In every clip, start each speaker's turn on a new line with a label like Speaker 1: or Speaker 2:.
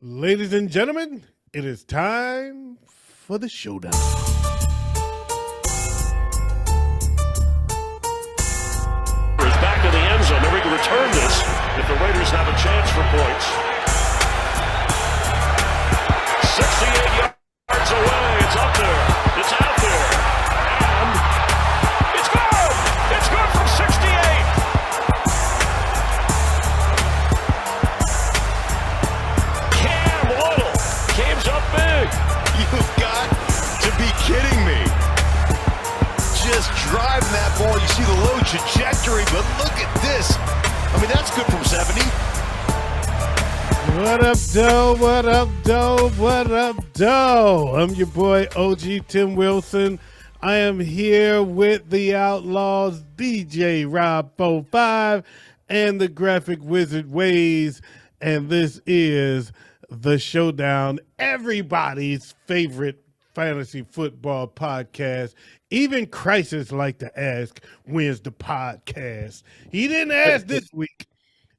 Speaker 1: Ladies and gentlemen, it is time for the showdown.
Speaker 2: Is back in the end zone. Then we can return this if the Raiders have a chance for points. 68 yards away. It's up there. It's out there. And it's good. It's good from 68. Cam Little. Cam's up big.
Speaker 3: You've got to be kidding me. Just driving that ball. You see the low trajectory, but look at this. I mean, that's good from 70.
Speaker 1: What up, doe? What up, doe? What up, doe? I'm your boy, OG Tim Wilson. I am here with the Outlaws, DJ Rob 45, and the Graphic Wizard Ways, and this is the Showdown, everybody's favorite fantasy football podcast. Even Crisis like to ask, when's the podcast? He didn't ask this week.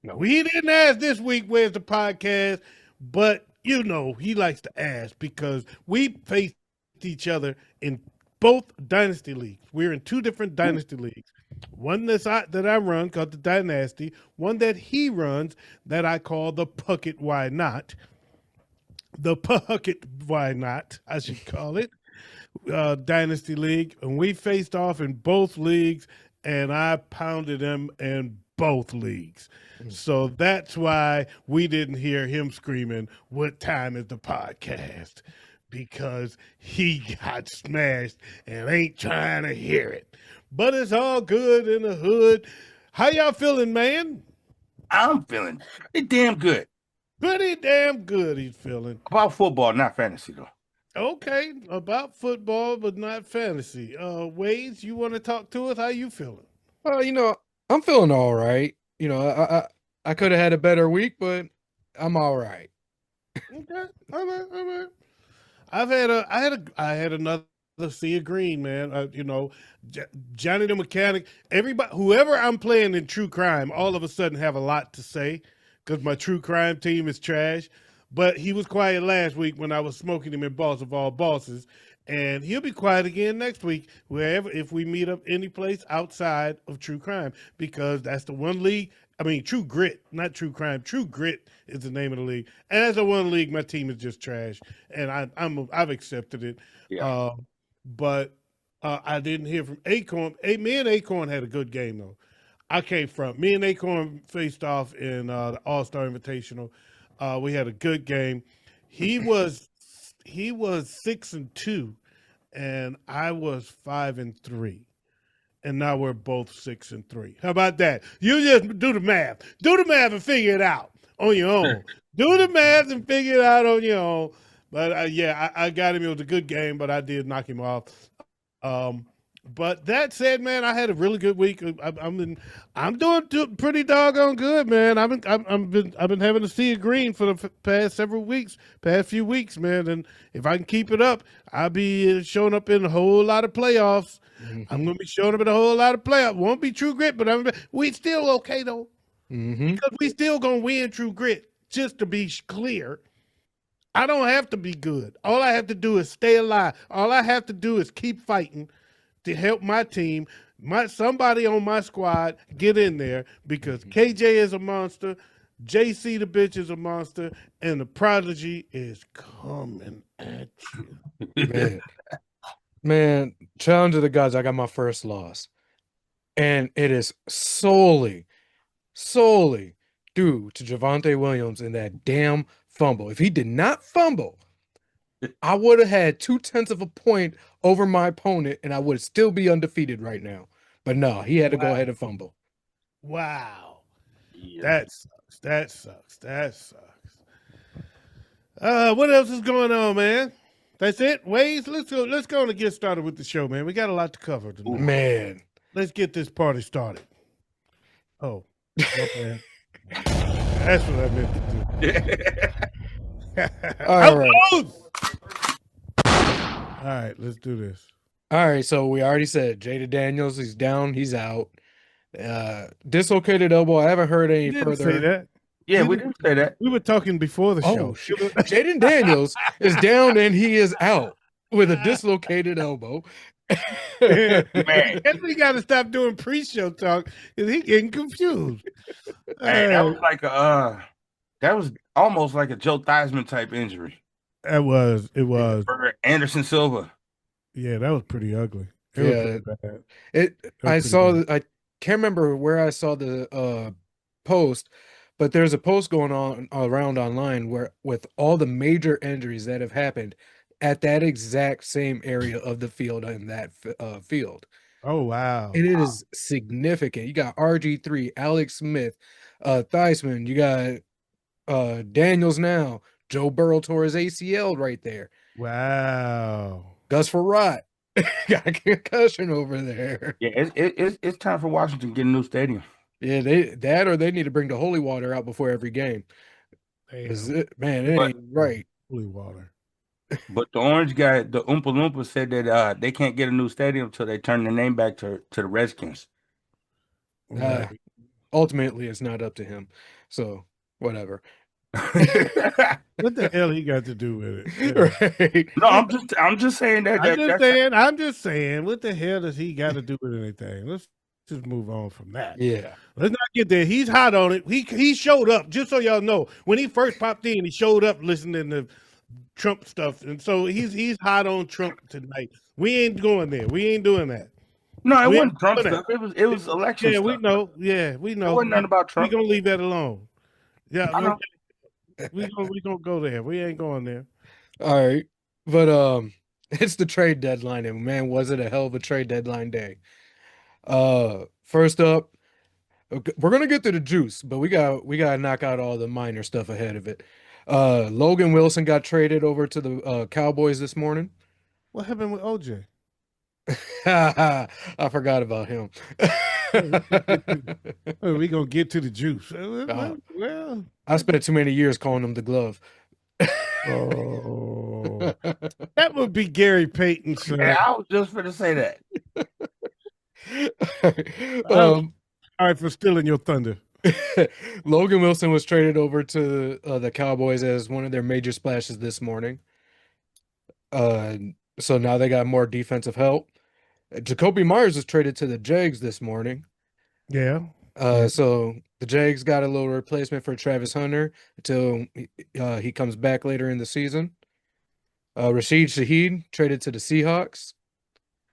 Speaker 1: No, he didn't ask this week, where's the podcast? But, you know, he likes to ask because we faced each other in both dynasty leagues. We're in two different dynasty leagues. One that I run called the Dynasty, one that he runs that I call the Puckett Why Not. The Puckett Why Not, I should call it. Dynasty League, and we faced off in both leagues, and I pounded him in both leagues. So that's why we didn't hear him screaming, "What time is the podcast?" Because he got smashed and ain't trying to hear it. But it's all good in the hood. How y'all feeling, man?
Speaker 4: I'm feeling pretty damn good.
Speaker 1: Pretty damn good he's feeling.
Speaker 4: About football, not fantasy, though.
Speaker 1: Okay, about football, but not fantasy. Waze, you want to talk to us? How you feeling?
Speaker 5: I'm feeling all right. I could have had a better week, but I'm all right.
Speaker 1: Okay, all right. I had another sea of green, man. Johnny the Mechanic. Everybody, whoever I'm playing in true crime, all of a sudden have a lot to say because my true crime team is trash. But he was quiet last week when I was smoking him in Boss of All Bosses, and he'll be quiet again next week wherever if we meet up any place outside of True Crime, because that's the one league. I mean, True Grit, not True Crime. True Grit is the name of the league, and that's the one league my team is just trash, and I've accepted it.
Speaker 4: Yeah.
Speaker 1: But I didn't hear from Acorn. Me and Acorn had a good game though. I came from me and Acorn faced off in the All Star Invitational. We had a good game. He was 6-2, and I was 5-3, and now we're both 6-3. How about that? You just do the math. Do the math and figure it out on your own. Do the math and figure it out on your own. But I got him. It was a good game, but I did knock him off. But that said, man, I had a really good week. I'm doing pretty doggone good, man. I've been having to see a green for the past few weeks, man. And if I can keep it up, I'll be showing up in a whole lot of playoffs. Mm-hmm. I'm gonna be showing up in a whole lot of playoffs. Won't be True Grit, but we still okay though, because we still gonna win True Grit. Just to be clear, I don't have to be good. All I have to do is stay alive. All I have to do is keep fighting to help my team, somebody on my squad get in there, because KJ is a monster, JC the bitch is a monster, and the prodigy is coming at you.
Speaker 5: Man, challenge of the gods, I got my first loss. And it is solely due to Javonte Williams and that damn fumble. If he did not fumble, I would have had 0.2 of a point over my opponent, and I would still be undefeated right now. But no, he had to go ahead and fumble.
Speaker 1: Wow. Yeah. That sucks. What else is going on, man? That's it? Waze, let's go and get started with the show, man. We got a lot to cover tonight.
Speaker 5: Man.
Speaker 1: Let's get this party started. Oh, okay. That's what I meant to do. All right. All right, let's do this.
Speaker 5: All right, so we already said Jada Daniels, he's down, he's out. Dislocated elbow. I haven't heard any further.
Speaker 1: Say that.
Speaker 4: Yeah, we didn't say that.
Speaker 1: We were talking before the show.
Speaker 5: Oh shit! Jaden Daniels is down and he is out with a dislocated elbow.
Speaker 1: Man,
Speaker 4: Man.
Speaker 1: guess we got to stop doing pre-show talk because he getting confused.
Speaker 4: Hey, that was almost like a Joe Theismann type injury.
Speaker 1: It was.
Speaker 4: For Anderson Silva.
Speaker 1: Yeah, that was pretty ugly. It
Speaker 5: Yeah.
Speaker 1: was pretty bad.
Speaker 5: I
Speaker 1: pretty
Speaker 5: saw.
Speaker 1: bad.
Speaker 5: I can't remember where I saw the post, but there's a post going on around online where with all the major injuries that have happened at that exact same area of the field in that field.
Speaker 1: Oh wow!
Speaker 5: And it is significant. You got RG3, Alex Smith, Theismann. You got Daniels now. Joe Burrow tore his ACL right there.
Speaker 1: Wow.
Speaker 5: Gus Farrat got a concussion over there.
Speaker 4: Yeah, it's time for Washington to get a new stadium.
Speaker 5: Yeah, or they need to bring the holy water out before every game. It ain't right.
Speaker 1: Holy water.
Speaker 4: But the orange guy, the Oompa Loompa, said that they can't get a new stadium until they turn the name back to the Redskins.
Speaker 5: Ultimately, it's not up to him. So whatever.
Speaker 1: What the hell he got to do with it?
Speaker 5: Right.
Speaker 4: No, I'm just saying that.
Speaker 1: I'm just saying. What the hell does he got to do with anything? Let's just move on from that.
Speaker 5: Yeah.
Speaker 1: Let's not get there. He's hot on it. He showed up, just so y'all know. When he first popped in, he showed up listening to Trump stuff. And so he's hot on Trump tonight. We ain't going there. We ain't doing that.
Speaker 4: No, it wasn't Trump stuff. It was election stuff.
Speaker 1: We know. Yeah, we know.
Speaker 4: It wasn't nothing about Trump.
Speaker 1: We're gonna leave that alone. Yeah, we gonna go there. We ain't going there.
Speaker 5: All right. But it's the trade deadline, and man, was it a hell of a trade deadline day. First up, we're gonna get to the juice, but we gotta knock out all the minor stuff ahead of it. Logan Wilson got traded over to the Cowboys this morning.
Speaker 1: What happened with OJ?
Speaker 5: I forgot about him.
Speaker 1: We gonna get to the juice. Well,
Speaker 5: I spent too many years calling him the glove.
Speaker 1: Oh, that would be Gary Payton, sir.
Speaker 4: Yeah, I was just going to say that.
Speaker 1: All right, for stealing your thunder.
Speaker 5: Logan Wilson was traded over to the Cowboys as one of their major splashes this morning. So now they got more defensive help. Jacoby Myers was traded to the Jags this morning.
Speaker 1: Yeah.
Speaker 5: So the Jags got a little replacement for Travis Hunter until he comes back later in the season. Rashid Shaheed traded to the Seahawks.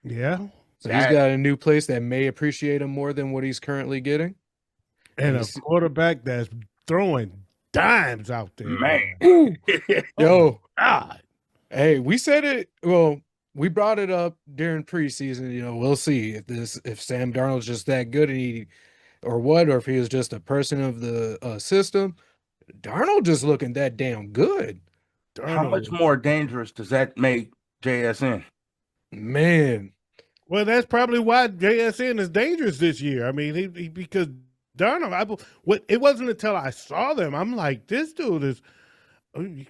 Speaker 1: Yeah.
Speaker 5: So he's got a new place that may appreciate him more than what he's currently getting.
Speaker 1: And a quarterback that's throwing dimes out there.
Speaker 4: Man.
Speaker 5: Yo.
Speaker 1: God.
Speaker 5: Hey, we said it. Well, we brought it up during preseason. We'll see if Sam Darnold's just that good or if he was just a person of the system. Darnold just looking that damn good.
Speaker 4: How much more dangerous does that make JSN?
Speaker 5: Man.
Speaker 1: Well, that's probably why JSN is dangerous this year. I mean, he because Darnold. It wasn't until I saw them, I'm like, this dude is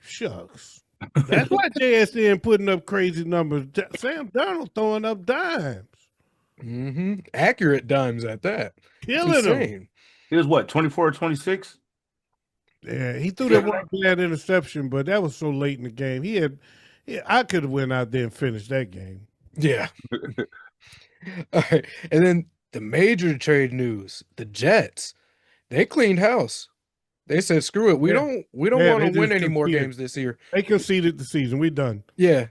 Speaker 1: shucks. That's why JSN putting up crazy numbers. Sam Darnold throwing up dimes.
Speaker 5: Mm-hmm. Accurate dimes at that.
Speaker 1: Killing him.
Speaker 4: He was what, 24 or 26?
Speaker 1: Yeah, he threw that one bad interception, but that was so late in the game. I could have went out there and finished that game.
Speaker 5: Yeah. All right. And then the major trade news, the Jets, they cleaned house. They said, screw it. We don't want to win any more games this year.
Speaker 1: They conceded the season. We done.
Speaker 5: Yeah.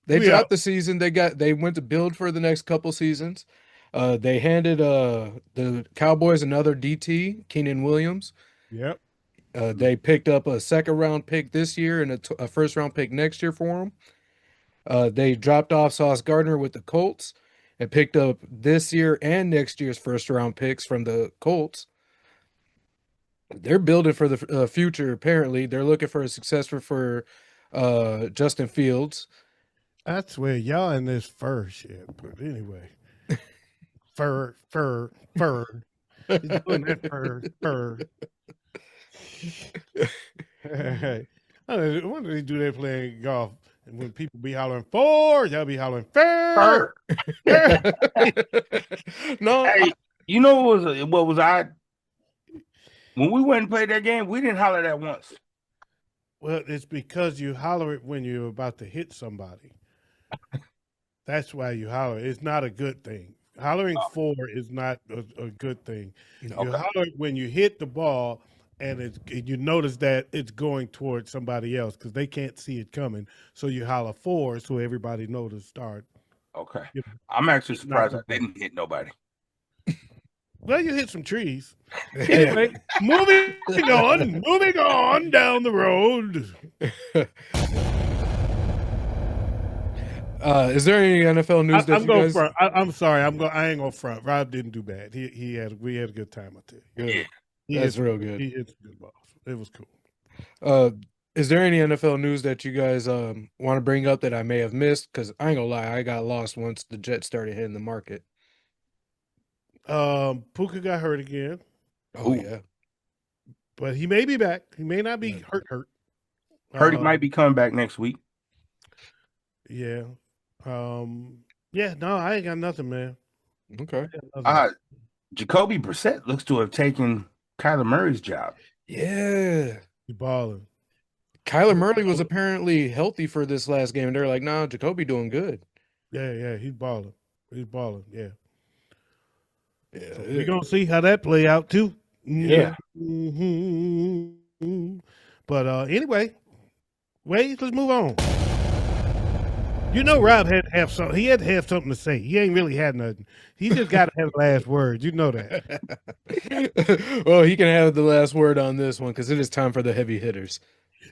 Speaker 5: They dropped the season. They went to build for the next couple seasons. They handed the Cowboys another DT, Keenan Williams.
Speaker 1: Yep.
Speaker 5: They picked up a second-round pick this year and a first-round pick next year for him. They dropped off Sauce Gardner with the Colts and picked up this year and next year's first-round picks from the Colts. They're building for the future, apparently. They're looking for a successor for Justin Fields.
Speaker 1: I swear, y'all in this fur shit. But anyway. Fur. He's doing that fur. Hey, when did he do that playing golf? And when people be hollering "for," y'all be hollering "fur."
Speaker 5: No,
Speaker 4: hey, you know what was odd? When we went and played that game, we didn't holler that once.
Speaker 1: Well, it's because you holler it when you're about to hit somebody. That's why you holler. It's not a good thing. Hollering four is not a good thing. You holler it when you hit the ball and you notice that it's going towards somebody else because they can't see it coming. So you holler four so everybody knows to start.
Speaker 4: Okay.
Speaker 1: You know,
Speaker 4: I'm actually surprised I
Speaker 1: not-
Speaker 4: didn't hit nobody.
Speaker 1: Well, you hit some trees. Anyway, moving on down the road.
Speaker 5: Is there any NFL news that
Speaker 1: I'm
Speaker 5: you
Speaker 1: going
Speaker 5: guys?
Speaker 1: front. I'm sorry. I ain't going front. Rob didn't do bad. We had a good time out there.
Speaker 5: Good.
Speaker 4: Yeah.
Speaker 5: That's real good.
Speaker 1: He hit some good balls. It was cool.
Speaker 5: Is there any NFL news that you guys want to bring up that I may have missed? Because I ain't gonna lie, I got lost once the Jets started hitting the market.
Speaker 1: Puka got hurt again,
Speaker 5: Oh
Speaker 4: Ooh.
Speaker 5: yeah.
Speaker 1: but he may be back. He may not be hurt.
Speaker 4: Purdy might be coming back next week.
Speaker 1: Yeah. Yeah. No, I ain't got nothing, man.
Speaker 5: Okay.
Speaker 4: Jacoby Brissett looks to have taken Kyler Murray's job.
Speaker 5: Yeah.
Speaker 1: He balling.
Speaker 5: Kyler Murray was apparently healthy for this last game, and they're like, "Nah, Jacoby doing good."
Speaker 1: Yeah. He's balling. Yeah.
Speaker 5: Yeah.
Speaker 1: So we're gonna see how that play out too.
Speaker 4: Yeah.
Speaker 1: Mm-hmm. But anyway, let's move on. You know, Rob had to have something. He had to have something to say. He ain't really had nothing. He just got to have the last word. You know that.
Speaker 5: Well, he can have the last word on this one because it is time for the heavy hitters.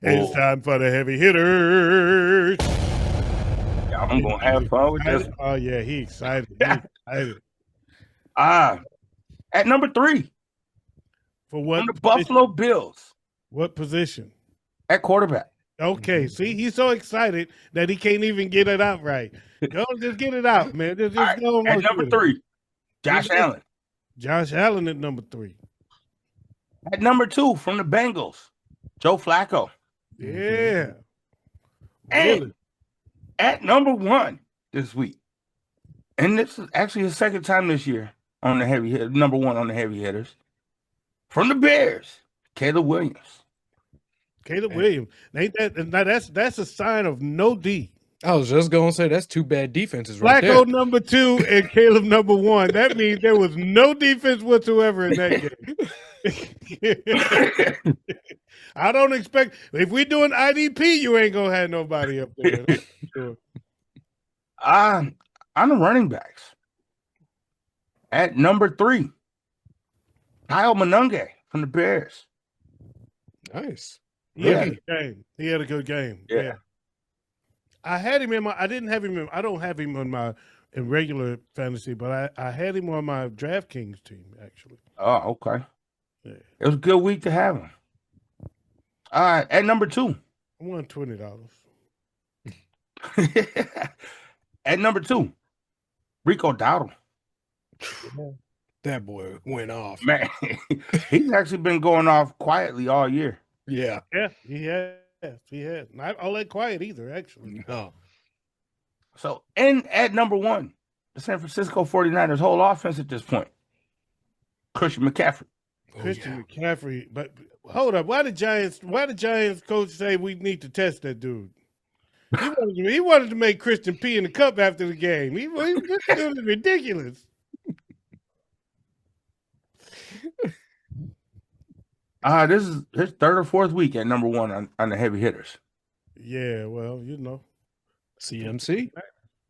Speaker 1: It's time for the heavy hitters.
Speaker 4: Yeah, I'm gonna have fun with this.
Speaker 1: Oh yeah, he excited. Excited.
Speaker 4: At number 3
Speaker 1: For what?
Speaker 4: on the Buffalo Bills
Speaker 1: What position?
Speaker 4: at quarterback.
Speaker 1: Okay, see, he's so excited that he can't even get it out right. Go, just get it out, man. Just
Speaker 4: All right,
Speaker 1: go on
Speaker 4: at number
Speaker 1: with it.
Speaker 4: 3, Josh
Speaker 1: Yeah.
Speaker 4: Allen.
Speaker 1: Josh Allen at number 3.
Speaker 4: At number 2 from the Bengals, Joe Flacco.
Speaker 1: Yeah.
Speaker 4: And
Speaker 1: Really?
Speaker 4: at number 1 this week, and this is actually the second time this year on the heavy hit, number 1 on the heavy hitters, from the Bears, Caleb Williams.
Speaker 1: Caleb Williams. Ain't that now that's a sign of no D.
Speaker 5: I was just gonna say that's two bad defenses right
Speaker 1: Flacco
Speaker 5: there.
Speaker 1: number 2 and Caleb number 1. That means there was no defense whatsoever in that game. I don't expect if we're doing IDP, you ain't gonna have nobody up there. That's for sure.
Speaker 4: On the running backs, at number 3, Kyle Monunge from the Bears.
Speaker 5: Nice.
Speaker 1: He had
Speaker 4: Yeah.
Speaker 1: a good game. He had a good game.
Speaker 4: Yeah.
Speaker 1: I had him in my. I didn't have him. I don't have him on my in regular fantasy, but I had him on my DraftKings team actually.
Speaker 4: Oh, okay.
Speaker 1: Yeah.
Speaker 4: It was a good week to have him. At number 2,
Speaker 1: I won $20.
Speaker 4: at number 2, Rico Dowdle.
Speaker 5: That boy went off.
Speaker 4: Man, he's actually been going off quietly all year.
Speaker 5: Yeah.
Speaker 1: Yeah, he has. He has. Not all that quiet either, actually.
Speaker 5: No.
Speaker 4: So, and at number 1, the San Francisco 49ers whole offense at this point, Christian McCaffrey.
Speaker 1: Christian McCaffrey. But hold up, why the Giants coach say we need to test that dude? He wanted to make Christian pee in the cup after the game. This dude is ridiculous.
Speaker 4: This is his 3rd or 4th week at number 1 on the heavy hitters.
Speaker 1: Yeah, well, you know.
Speaker 5: CMC.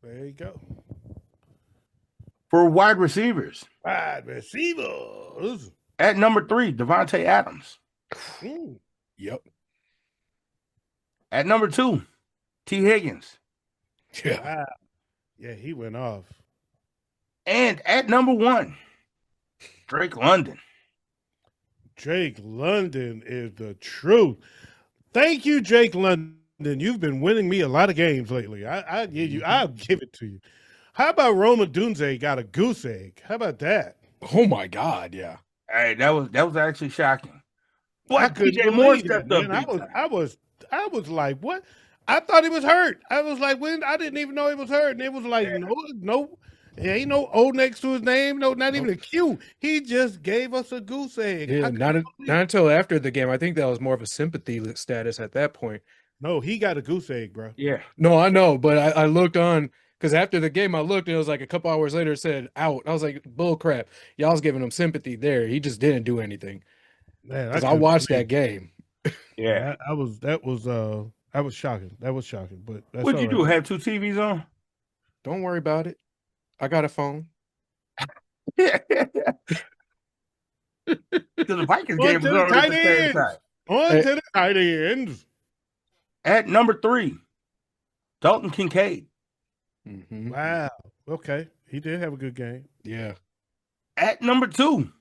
Speaker 1: There you go.
Speaker 4: For wide receivers,
Speaker 1: Wide receivers.
Speaker 4: at number 3, Devontae Adams.
Speaker 1: Ooh.
Speaker 5: Yep.
Speaker 4: At number 2, T. Higgins.
Speaker 5: Yeah.
Speaker 1: Wow. Yeah, he went off.
Speaker 4: And at number 1, Drake London.
Speaker 1: Drake London is the truth. Thank you, Drake London. You've been winning me a lot of games lately. I'll give it to you. How about Roma Dunze got a goose egg? How about that?
Speaker 5: Oh my God. Yeah.
Speaker 4: Hey, that was actually shocking. Boy,
Speaker 1: I couldn't
Speaker 4: DJ Moore
Speaker 1: believe that,
Speaker 4: stepped up.
Speaker 1: man.
Speaker 4: big time.
Speaker 1: I was like, what? I thought he was hurt. I was like, when I didn't even know he was hurt, and it was like, no. There ain't no O next to his name. No, not even a Q. He just gave us a goose egg.
Speaker 5: Yeah, not until after the game. I think that was more of a sympathy status at that point.
Speaker 1: No, he got a goose egg, bro.
Speaker 4: Yeah.
Speaker 5: No, I know, but I looked on because after the game, I looked and it was like a couple hours later, it said out. I was like, bull crap. Y'all was giving him sympathy there. He just didn't do anything.
Speaker 1: Man,
Speaker 5: Because I watched that game.
Speaker 4: Yeah.
Speaker 1: that was shocking. That was shocking. But that's
Speaker 4: What'd you
Speaker 1: all
Speaker 4: do?
Speaker 1: right.
Speaker 4: Have 2 TVs on?
Speaker 5: Don't worry about it. I got a phone.
Speaker 4: Because the Vikings
Speaker 1: On
Speaker 4: game
Speaker 1: to
Speaker 4: was
Speaker 1: the
Speaker 4: on at
Speaker 1: tight
Speaker 4: the same
Speaker 1: ends.
Speaker 4: time.
Speaker 1: On to the tight ends.
Speaker 4: At number 3, Dalton Kincaid.
Speaker 5: Mm-hmm.
Speaker 1: Wow. Okay. He did have a good game.
Speaker 5: Yeah.
Speaker 4: At number 2,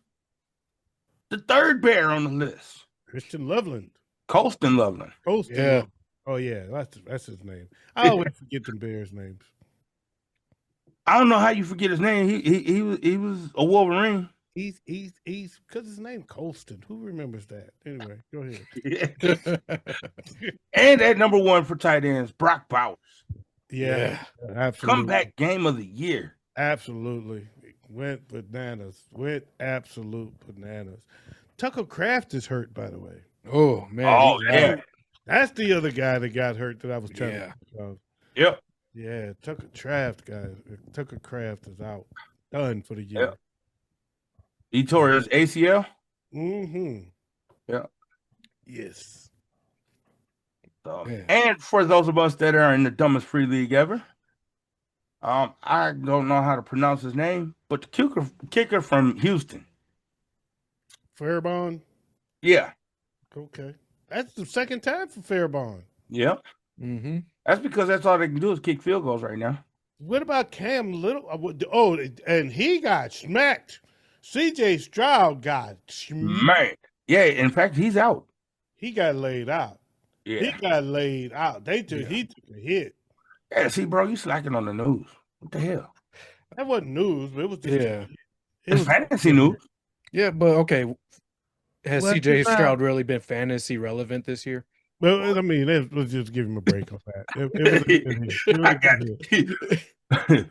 Speaker 4: the third bear on the list,
Speaker 1: Christian Loveland.
Speaker 4: Colston Loveland.
Speaker 1: Colston
Speaker 5: Yeah.
Speaker 1: Loveland. Oh, yeah. That's his name. I always forget the Bears' names.
Speaker 4: I don't know how you forget his name. He was a Wolverine.
Speaker 1: He's because his name Colston. Who remembers that? Anyway, go ahead.
Speaker 4: And at number 1 for tight ends, Brock Bowers.
Speaker 1: Yeah. Absolutely.
Speaker 4: Comeback game of the year.
Speaker 1: Absolutely. Went bananas. Went absolute bananas. Tucker Kraft is hurt, by the way.
Speaker 5: Oh, man.
Speaker 4: Oh,
Speaker 5: he's
Speaker 4: yeah.
Speaker 5: out.
Speaker 1: That's the other guy that got hurt that I was trying to think of.
Speaker 4: Yep.
Speaker 1: Yeah, Tucker Kraft is out. Done for the year.
Speaker 4: Yep. He tore his ACL.
Speaker 1: Mm-hmm.
Speaker 4: Yeah.
Speaker 1: Yes.
Speaker 4: So,
Speaker 5: Yeah.
Speaker 4: and for those of us that are in the dumbest free league ever, I don't know how to pronounce his name, but the kicker from Houston.
Speaker 1: Fairbon.
Speaker 4: Yeah.
Speaker 1: Okay. That's the second time for Fairbon.
Speaker 4: Yep.
Speaker 5: Mm-hmm.
Speaker 4: That's because that's all they can do is kick field goals right now.
Speaker 1: What about Cam Little? Oh, and he got smacked. CJ Stroud got smacked.
Speaker 4: Man. Yeah, in fact, he's out.
Speaker 1: He got laid out.
Speaker 4: Yeah.
Speaker 1: He got laid out. He took a hit.
Speaker 4: Yeah, see, bro, you slacking on the news. What the hell?
Speaker 1: That wasn't news, but it was just
Speaker 5: Yeah.
Speaker 4: It's fantasy news.
Speaker 5: Yeah, but okay. Has
Speaker 1: Well,
Speaker 5: CJ Stroud really been fantasy relevant this year?
Speaker 1: Well, I mean, let's just give him a break on that. It was
Speaker 4: I
Speaker 1: a
Speaker 4: got
Speaker 1: good
Speaker 4: you.
Speaker 1: hit.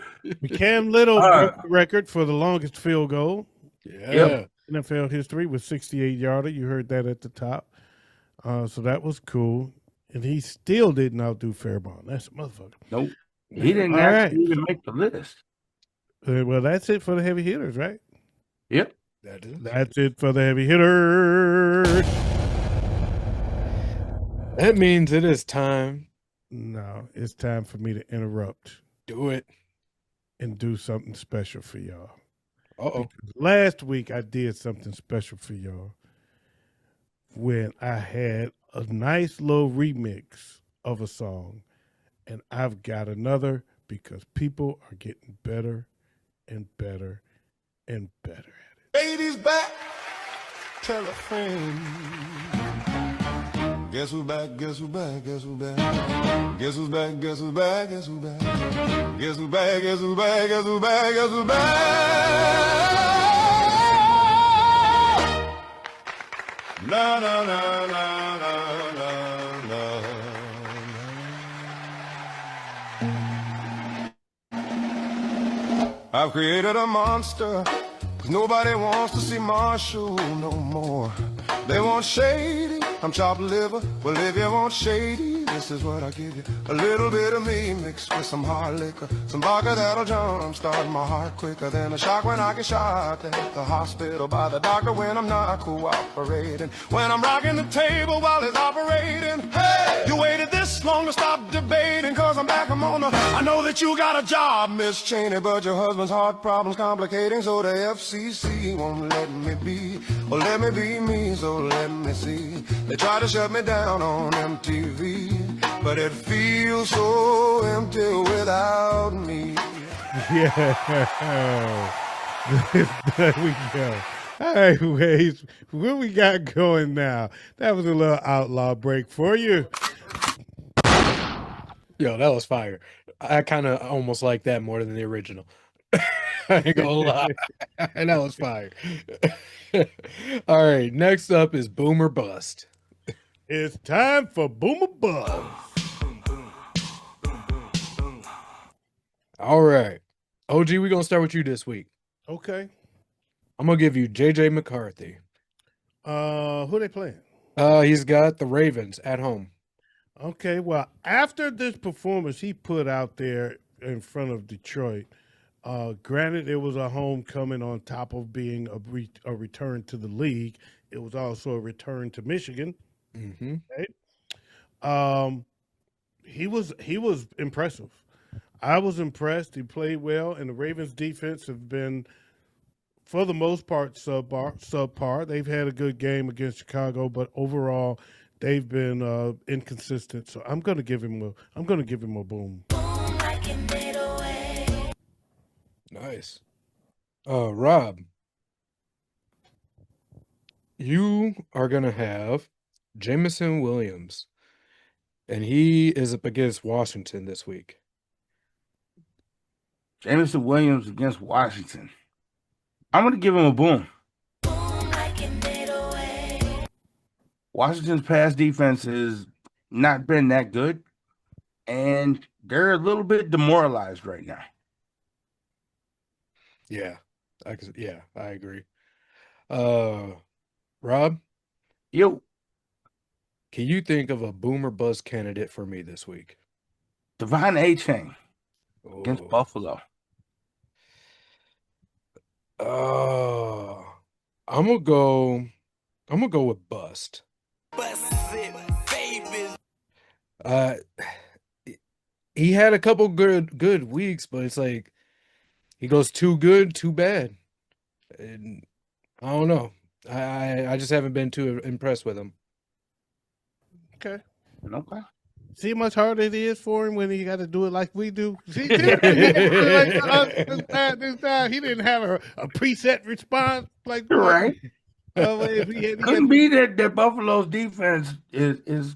Speaker 1: Cam Little broke the record for the longest field goal
Speaker 5: Yeah.
Speaker 1: in NFL history with 68-yarder. You heard that at the top. So that was cool. And he still didn't outdo Fairbon. That's a motherfucker.
Speaker 4: Nope. He didn't
Speaker 1: All
Speaker 4: actually
Speaker 1: right.
Speaker 4: even make the list.
Speaker 1: Well, that's it for the heavy hitters, right?
Speaker 4: Yep.
Speaker 1: That's it for the heavy hitters.
Speaker 5: That means it is time.
Speaker 1: No, it's time for me to interrupt
Speaker 5: Do it.
Speaker 1: and do something special for y'all.
Speaker 5: Uh-oh.
Speaker 1: Last week, I did something special for y'all when I had a nice little remix of a song, and I've got another because people are getting better and better and better at it.
Speaker 6: Ladies back, tell a friend. Guess who's back, guess who's back, guess who's back? Guess who's back, guess who's back, guess who's back? Guess who's back, guess who's back, guess who's back, guess who's back? Na na na na na na na. I've created a monster, 'cause nobody wants to see Marshall no more. They want shady, I'm chopped liver. Well, if you want shady, this is what I give you. A little bit of me mixed with some hard liquor. Some vodka that'll jumpstart my heart quicker than a shock when I get shot at the hospital by the doctor when I'm not cooperating. When I'm rocking the table while he's operating. Hey, you waited this long to stop debating, 'cause I'm back, I'm on the. I know that you got a job, Miss Cheney, but your husband's heart problems complicating, so the FCC won't let me be. Well, let me be me, so let me see. They try to shut me down on MTV, but it feels so empty without me.
Speaker 1: Yeah. There we go. All right, Waze, what we got going now? That was a little outlaw break for you.
Speaker 5: Yo, that was fire. I kind of almost like that more than the original. I ain't gonna lie. That was fire. All right, next up is Boomer Bust.
Speaker 1: It's time for Boomer Buzz.
Speaker 5: All right. OG, we're gonna start with you this week.
Speaker 1: Okay.
Speaker 5: I'm gonna give you JJ McCarthy.
Speaker 1: Who they playing?
Speaker 5: He's got the Ravens at home.
Speaker 1: Okay, well, after this performance he put out there in front of Detroit, granted it was a homecoming on top of being a return to the league. It was also a return to Michigan.
Speaker 5: Mm-hmm.
Speaker 1: Right? He was impressive. I was impressed. He played well, and the Ravens' defense have been, for the most part, subpar. They've had a good game against Chicago, but overall, they've been inconsistent. So I'm going to give him a boom.
Speaker 5: Nice. Rob, you are gonna have Jameson Williams, and he is up against Washington this week.
Speaker 4: Jameson Williams against Washington. I'm going to give him a boom. Washington's pass defense has not been that good, and they're a little bit demoralized right now.
Speaker 5: Yeah, I agree. Rob,
Speaker 4: Yo,
Speaker 5: can you think of a boomer buzz candidate for me this week?
Speaker 4: Devon A-Chain against
Speaker 5: Oh,
Speaker 4: Buffalo.
Speaker 5: uh, I'm gonna go with bust. Uh, he had a couple good weeks, but it's like he goes too good, too bad. And I don't know. I just haven't been too impressed with him.
Speaker 1: Okay.
Speaker 4: Okay.
Speaker 1: See how much harder it is for him when he got to do it like we do. See, he didn't do it like us this time. He didn't have a preset response like
Speaker 4: You're right. Couldn't be that Buffalo's defense is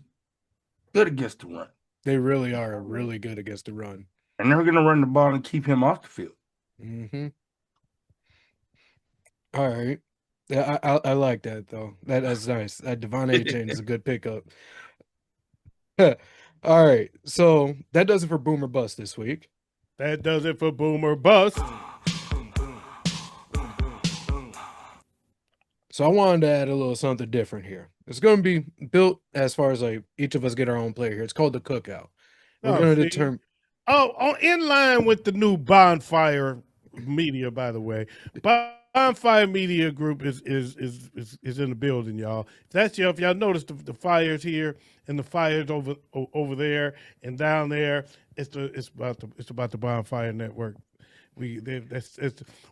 Speaker 4: good against the run.
Speaker 5: They really are really good against the run.
Speaker 4: And they're going to run the ball and keep him off the field.
Speaker 5: Mm-hmm. All right. Yeah, I like that though. That's nice. That Devon A-Chain is a good pickup. All right. So that does it for Boomer Bust this week.
Speaker 1: That does it for Boomer Bust.
Speaker 5: So I wanted to add a little something different here. It's going to be built as far as like each of us get our own player here. It's called the cookout. We're going to determine.
Speaker 1: In line with the new Bonfire Media, by the way. Bonfire Media Group is in the building, y'all. If y'all notice the fires here and the fires over there and down there, it's about the Bonfire Network. We're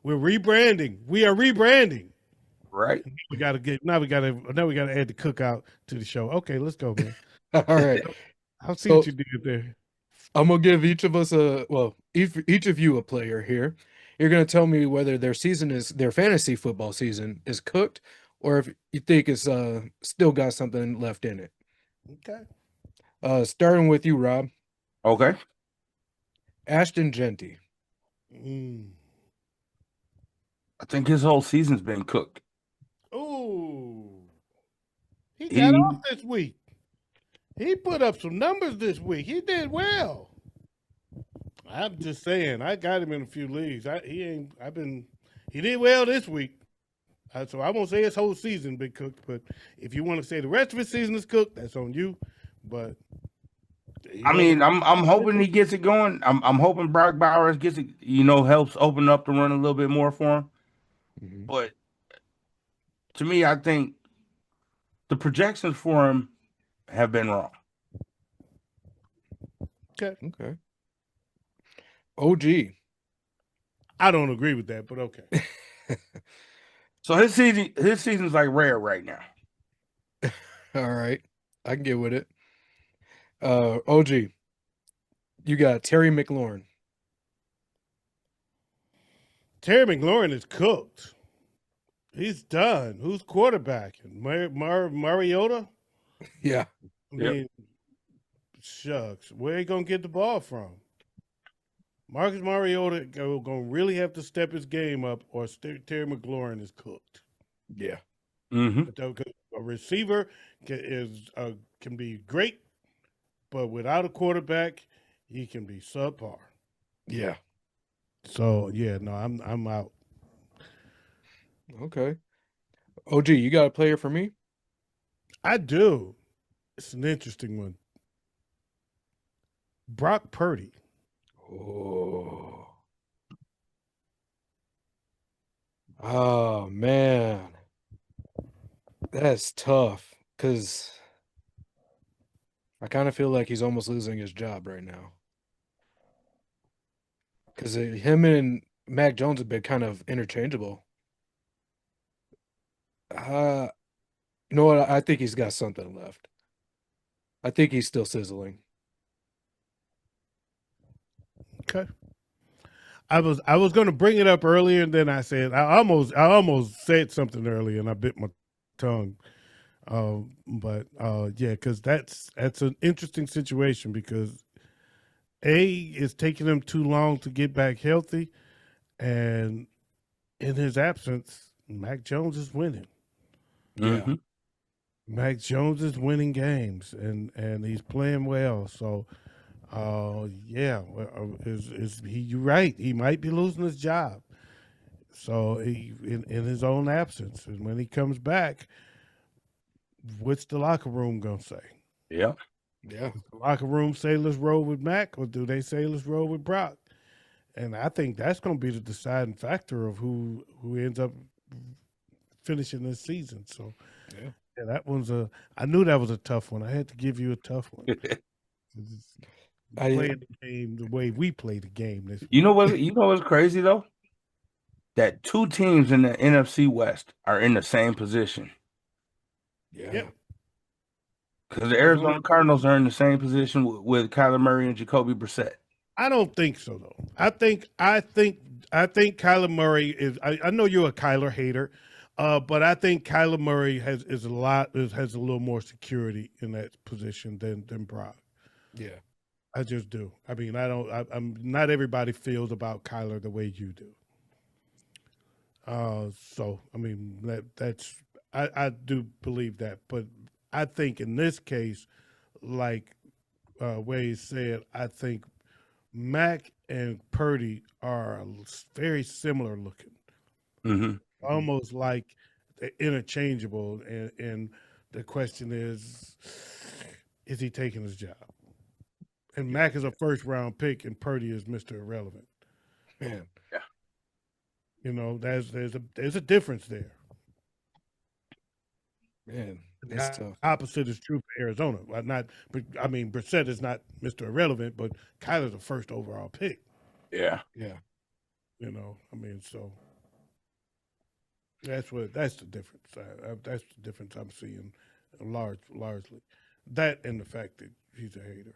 Speaker 1: rebranding. We are rebranding.
Speaker 4: Right.
Speaker 1: We gotta add the cookout to the show. Okay, let's go, man.
Speaker 5: All right.
Speaker 1: I'll see what you did there.
Speaker 5: I'm gonna give each of us each of you a player here. You're gonna tell me whether their fantasy football season is cooked, or if you think it's still got something left in it.
Speaker 1: Okay.
Speaker 5: Starting with you, Rob.
Speaker 4: Okay.
Speaker 5: Ashton Genty.
Speaker 4: I think his whole season's been cooked.
Speaker 1: Ooh. He got off this week. He put up some numbers this week. He did well. I'm just saying, I got him in a few leagues. He did well this week. So I won't say his whole season been cooked, but if you want to say the rest of his season is cooked, that's on you. But
Speaker 4: I mean, I'm hoping he gets it going. I'm hoping Brock Bowers gets it, helps open up the run a little bit more for him.
Speaker 5: Mm-hmm.
Speaker 4: But to me, I think the projections for him have been wrong.
Speaker 5: Okay. OG.
Speaker 1: I don't agree with that, but okay.
Speaker 4: So his season's like rare right now.
Speaker 5: All right. I can get with it. OG. You got Terry McLaurin.
Speaker 1: Terry McLaurin is cooked. He's done. Who's quarterbacking? Mariota?
Speaker 5: Yeah.
Speaker 1: I mean, shucks. Where he going to get the ball from? Marcus Mariota going to really have to step his game up, or Terry McLaurin is cooked.
Speaker 5: Yeah.
Speaker 4: Mm-hmm.
Speaker 1: A receiver can be great, but without a quarterback, he can be subpar.
Speaker 5: Yeah.
Speaker 1: So yeah, no, I'm out.
Speaker 5: Okay. OG, you got a player for me?
Speaker 1: I do. It's an interesting one. Brock Purdy.
Speaker 5: Oh. Oh man. That's tough because I kind of feel like he's almost losing his job right now. Because him and Mac Jones have been kind of interchangeable. Uh, you know what? I think he's got something left. I think he's still sizzling.
Speaker 1: Okay. I was going to bring it up earlier, and then I said I almost said something earlier, and I bit my tongue. But yeah, because that's an interesting situation because it's taking him too long to get back healthy, and in his absence, Mac Jones is winning.
Speaker 5: Yeah.
Speaker 4: Mm-hmm.
Speaker 1: Mac Jones is winning games, and he's playing well. So, yeah, is he? You're right. He might be losing his job. So he in his own absence, and when he comes back, what's the locker room gonna say?
Speaker 4: Yeah.
Speaker 5: Yeah.
Speaker 1: The locker room say let's roll with Mac, or do they say let's roll with Brock? And I think that's going to be the deciding factor of who ends up finishing this season. So
Speaker 5: Yeah.
Speaker 1: yeah, that one's a. I knew that was a tough one. I had to give you a tough one.
Speaker 5: I
Speaker 1: Playing the game the way we play the game this
Speaker 4: You
Speaker 1: week.
Speaker 4: know what? You know what's crazy though? That two teams in the NFC West are in the same position.
Speaker 5: yeah.
Speaker 1: Yep.
Speaker 4: Because the
Speaker 1: There's only
Speaker 4: Arizona Cardinals are in the same position with Kyler Murray and Jacoby Brissett.
Speaker 1: I don't think so though. I think Kyler Murray is. I know you're a Kyler hater, but I think Kyler Murray has a little more security in that position than Brock.
Speaker 5: Yeah.
Speaker 1: I just do. I mean, I don't. I'm not everybody feels about Kyler the way you do. So I mean that's I do believe that, but I think in this case, like Wade said, I think Mac and Purdy are very similar looking,
Speaker 4: Mm-hmm.
Speaker 1: almost like they're interchangeable. And the question is he taking his job? And Mac is a first round pick, and Purdy is Mr. Irrelevant.
Speaker 5: Man.
Speaker 1: You know, there's a difference there.
Speaker 5: Man. That's
Speaker 1: The
Speaker 5: tough.
Speaker 1: opposite is true for Arizona. But I mean, Brissett is not Mr. Irrelevant, but Kyler's the first overall pick.
Speaker 4: Yeah.
Speaker 5: Yeah.
Speaker 1: You know, I mean, so that's the difference. That's the difference I'm seeing, largely. That and the fact that he's a hater.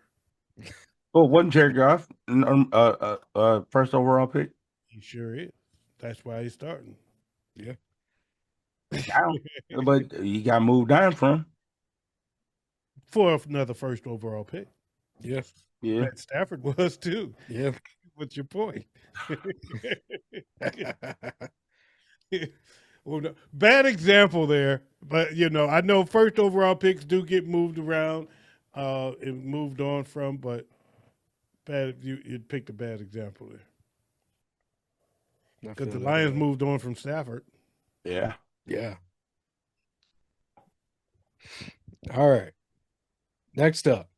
Speaker 4: Well, wasn't Jared Goff first overall pick?
Speaker 1: He sure is. That's why he's starting.
Speaker 5: Yeah.
Speaker 4: Down. But he got moved down from.
Speaker 1: For another first overall pick.
Speaker 5: Yeah.
Speaker 4: Yeah.
Speaker 1: Matt Stafford was too.
Speaker 5: Yeah.
Speaker 1: What's your point? Well, no, bad example there, but you know, I know first overall picks do get moved around, and moved on from, but bad you picked a bad example there
Speaker 5: I
Speaker 1: because
Speaker 5: feel
Speaker 1: the
Speaker 5: that
Speaker 1: Lions
Speaker 5: way.
Speaker 1: moved on from Stafford.
Speaker 4: Yeah.
Speaker 5: Yeah. All right. Next up,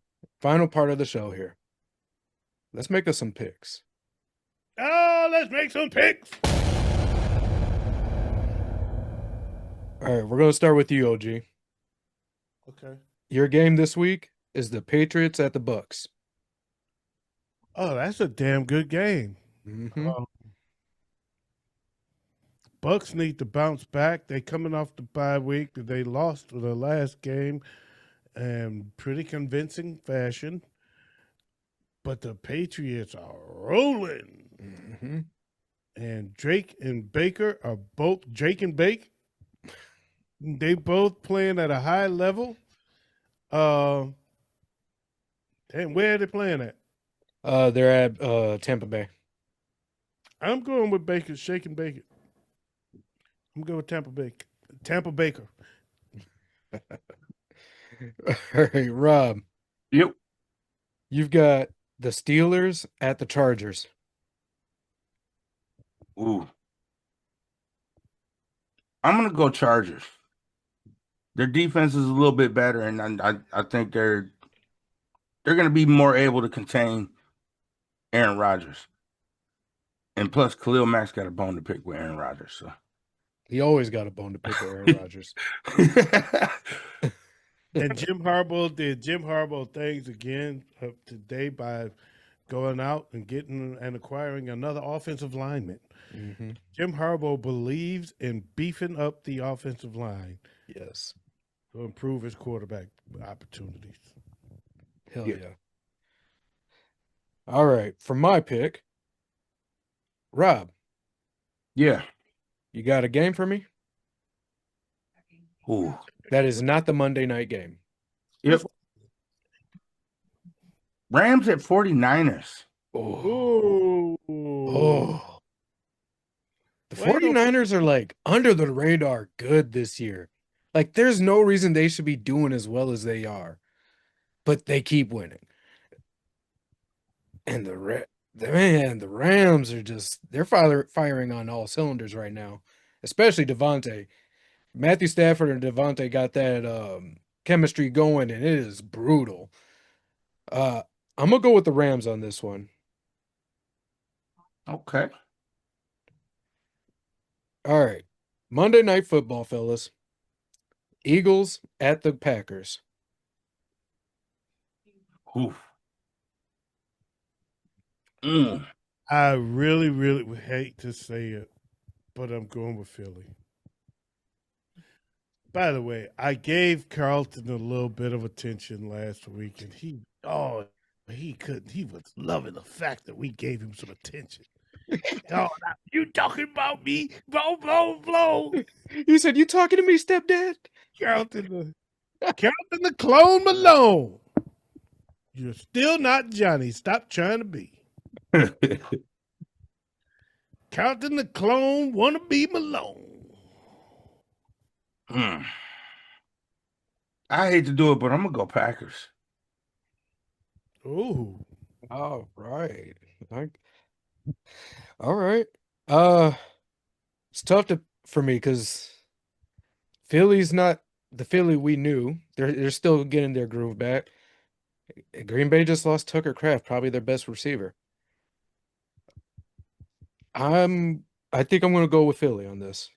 Speaker 5: final part of the show here. Let's make us some picks.
Speaker 1: Oh, let's make some picks.
Speaker 5: All right, we're going to start with you, OG.
Speaker 1: Okay.
Speaker 5: Your game this week is the Patriots at the Bucks.
Speaker 1: Oh, that's a damn good game.
Speaker 5: Mm-hmm.
Speaker 1: Bucks need to bounce back. They coming off the bye week. They lost the last game in pretty convincing fashion. But the Patriots are rolling.
Speaker 5: Mm-hmm.
Speaker 1: And Drake and Baker are both Drake and Bake. They both playing at a high level. And where are they playing at?
Speaker 5: They're at Tampa Bay.
Speaker 1: I'm going with Baker, Shake and Bake it. I'm going with Tampa Baker.
Speaker 5: All right, Rob,
Speaker 4: Yep.
Speaker 5: you've got the Steelers at the Chargers.
Speaker 4: Ooh. I'm gonna go Chargers. Their defense is a little bit better, and I think they're gonna be more able to contain Aaron Rodgers. And plus, Khalil Mack's got a bone to pick with Aaron Rodgers. So
Speaker 5: He always got a bone to pick with Aaron Rodgers.
Speaker 1: And Jim Harbaugh did Jim Harbaugh things again today by going out and getting and acquiring another offensive lineman.
Speaker 5: Mm-hmm.
Speaker 1: Jim Harbaugh believes in beefing up the offensive line
Speaker 5: Yes.
Speaker 1: to improve his quarterback opportunities.
Speaker 5: Hell yeah. All right. For my pick, Rob,
Speaker 4: yeah.
Speaker 5: you got a game for me?
Speaker 4: Ooh.
Speaker 5: That is not the Monday night game.
Speaker 4: Yep. Rams at 49ers.
Speaker 5: Oh.
Speaker 1: Ooh.
Speaker 5: The
Speaker 1: Wait on-
Speaker 5: 49ers are like under the radar good this year. Like there's no reason they should be doing as well as they are. But they keep winning. And the Rams are just they're firing on all cylinders right now, especially Devontae. Matthew Stafford and Devontae got that chemistry going, and it is brutal. I'm gonna go with the Rams on this one.
Speaker 4: Okay.
Speaker 5: All right, Monday Night Football, fellas. Eagles at the Packers.
Speaker 4: Oof. Mm.
Speaker 1: I really, really would hate to say it, but I'm going with Philly. By the way, I gave Carlton a little bit of attention last week, and he couldn't. He was loving the fact that we gave him some attention. Oh, now you talking about me? Blow, blow, blow.
Speaker 5: You said you talking to me, stepdad?
Speaker 1: Carlton the clone Malone. You're still not Johnny. Stop trying to be. Carlton the clone wanna be Malone.
Speaker 4: I hate to do it, but I'm gonna go Packers.
Speaker 1: Ooh.
Speaker 5: All right. All right. It's tough for me because Philly's not the Philly we knew. They're still getting their groove back. Green Bay just lost Tucker Kraft, probably their best receiver. I think I'm gonna go with Philly on this.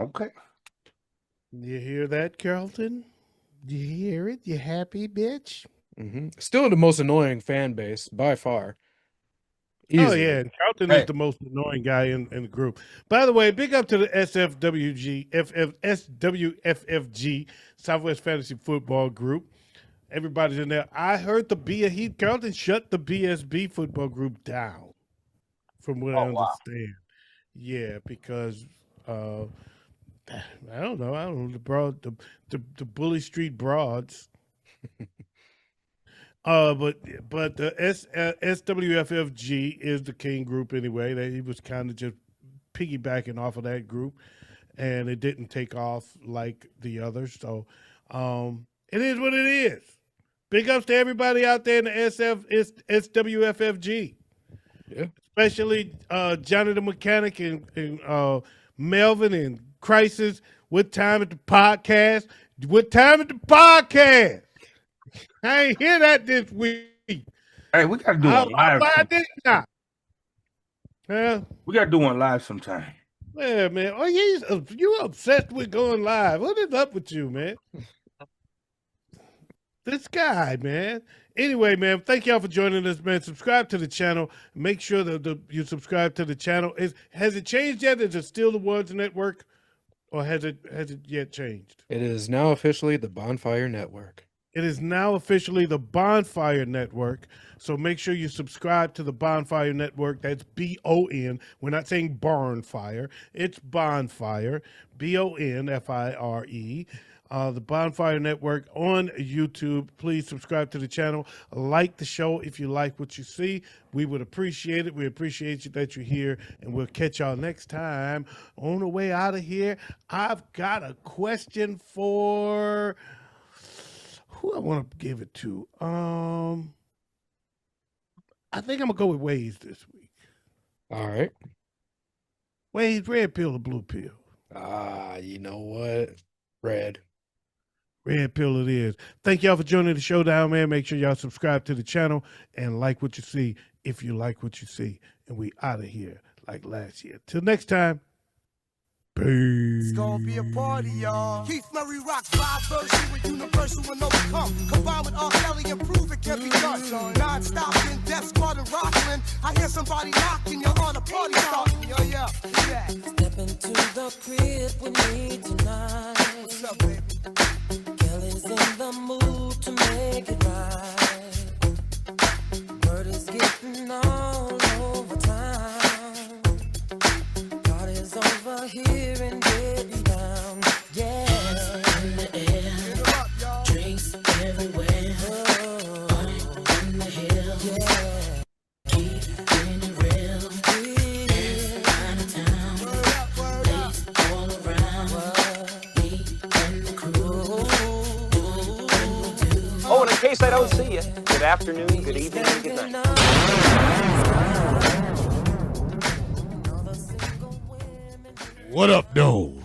Speaker 4: Okay.
Speaker 1: You hear that, Carlton? You hear it? You happy, bitch?
Speaker 5: Still the most annoying fan base by far.
Speaker 1: Oh
Speaker 5: Easily.
Speaker 1: yeah, Carlton is the most annoying guy in the group. By the way, big up to the SWFFG Southwest Fantasy Football Group. Everybody's in there. I heard Carlton shut the BSB football group down, from what I understand. Yeah, because I don't know the Bully Street Broads. But the SWFFG is the king group anyway. He was kind of just piggybacking off of that group, and it didn't take off like the others. So it is what it is. Big ups to everybody out there in the SWFFG.
Speaker 5: Yeah.
Speaker 1: Especially Johnny the Mechanic and Melvin and Crisis. What time at the podcast? What time at the podcast? I ain't hear that this week.
Speaker 4: Hey, we gotta do one live. We gotta do one live sometime.
Speaker 1: Yeah, man. Oh, you obsessed with going live. What is up with you, man? This guy, man. Anyway, man, thank y'all for joining us, man. Subscribe to the channel. Make sure that you subscribe to the channel. Has it changed yet? Is it still the Words Network, or has it yet changed?
Speaker 5: It is now officially the Bonfire Network.
Speaker 1: It is now officially the Bonfire Network. So make sure you subscribe to the Bonfire Network. That's BON. We're not saying Barnfire. It's Bonfire. BONFIRE. The Bonfire Network on YouTube. Please subscribe to the channel. Like the show if you like what you see. We would appreciate it. We appreciate you that you're here, and we'll catch y'all next time. On the way out of here, I've got a question for who I want to give it to. I think I'm gonna go with Waze this week.
Speaker 5: All right.
Speaker 1: Wade, red pill or blue pill?
Speaker 5: You know what? Red.
Speaker 1: Red pill it is. Thank y'all for joining the Showdown, man. Make sure y'all subscribe to the channel and like what you see if you like what you see. And we out of here like last year. Till next time. Peace.
Speaker 6: It's gonna be a party, y'all. Keith Murray rocks 5 version with universal and overcome. Combined with R. Kelly and prove it can be done. Non-stop in Death Squad and Rockland. I hear somebody knocking, you're on a party starting. Yo, yeah,
Speaker 7: Step into the crib with me tonight.
Speaker 6: what's up, baby?
Speaker 7: Kelly's in the mood to make it right. Word is getting all over town. Party's over here and getting down. Yeah. In the air, drinks everywhere. Party in the hill. Yeah. Keeping it real. Dance out of town. Ladies all around. Me and the crew.
Speaker 8: Oh, and in case I don't see you, good afternoon, good evening, and good night.
Speaker 1: What up, though?